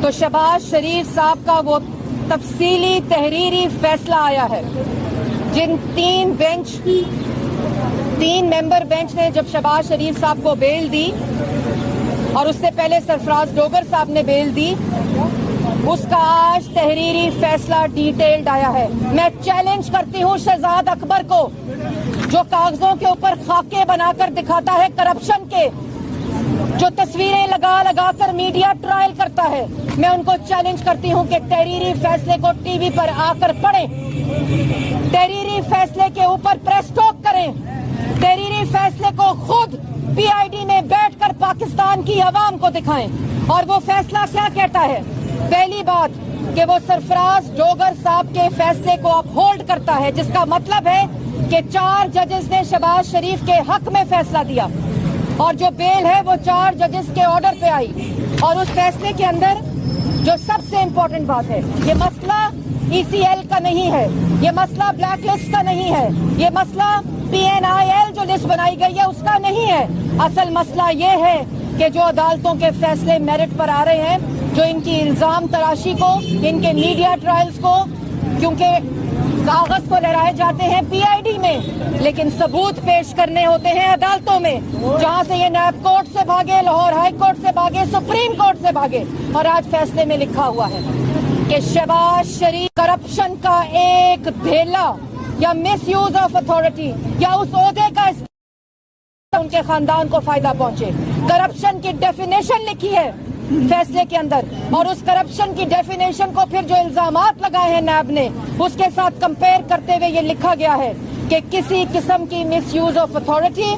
تو شہباز شریف صاحب کا وہ تفصیلی تحریری فیصلہ آیا ہے جن تین ممبر بینچ نے جب شہباز شریف صاحب کو بیل دی اور اس سے پہلے سرفراز ڈوگر صاحب نے بیل دی، اس کا آج تحریری فیصلہ ڈیٹیلڈ آیا ہے۔ میں چیلنج کرتی ہوں شہزاد اکبر کو جو کاغذوں کے اوپر خاکے بنا کر دکھاتا ہے کرپشن کے، جو تصویریں لگا لگا کر میڈیا ٹرائل کرتا ہے، میں ان کو چیلنج کرتی ہوں کہ تحریری فیصلے کو ٹی وی پر آ کر پڑھیں، تحریری فیصلے کے اوپر پریس ٹاک کریں، تحریری فیصلے کو خود پی آئی ڈی میں بیٹھ کر پاکستان کی عوام کو دکھائیں۔ اور وہ فیصلہ کیا کہتا ہے؟ پہلی بات کہ وہ سرفراز ڈوگر صاحب کے فیصلے کو اپ ہولڈ کرتا ہے، جس کا مطلب ہے کہ 4 ججز نے شہباز شریف کے حق میں فیصلہ دیا اور جو بیل ہے وہ 4 ججز کے آرڈر پہ آئی۔ اور اس فیصلے کے اندر جو سب سے امپورٹنٹ بات ہے، یہ مسئلہ ای سی ایل کا نہیں ہے، یہ مسئلہ بلیک لسٹ کا نہیں ہے، یہ مسئلہ پی این آئی ایل جو لسٹ بنائی گئی ہے اس کا نہیں ہے۔ اصل مسئلہ یہ ہے کہ جو عدالتوں کے فیصلے میرٹ پر آ رہے ہیں، جو ان کی الزام تراشی کو، ان کے میڈیا ٹرائلز کو، کیونکہ کاغذ کو لہرائے جاتے ہیں پی آئی ڈی میں لیکن ثبوت پیش کرنے ہوتے ہیں عدالتوں میں، جہاں سے یہ نیب کورٹ سے بھاگے، لاہور ہائی کورٹ سے بھاگے، سپریم کورٹ سے بھاگے، اور آج فیصلے میں لکھا ہوا ہے کہ شہباز شریف کرپشن کا ایک دھیلا یا مس یوز آف اتھارٹی یا اس عہدے کا ان کے خاندان کو فائدہ پہنچے۔ کرپشن کی ڈیفینیشن لکھی ہے فیصلے کے اندر، اور اس کرپشن کی ڈیفینیشن کو پھر جو الزامات لگائے ہیں نیب نے اس کے ساتھ کمپیئر کرتے ہوئے یہ لکھا گیا ہے کہ کسی قسم کی مس یوز آف اتھارٹی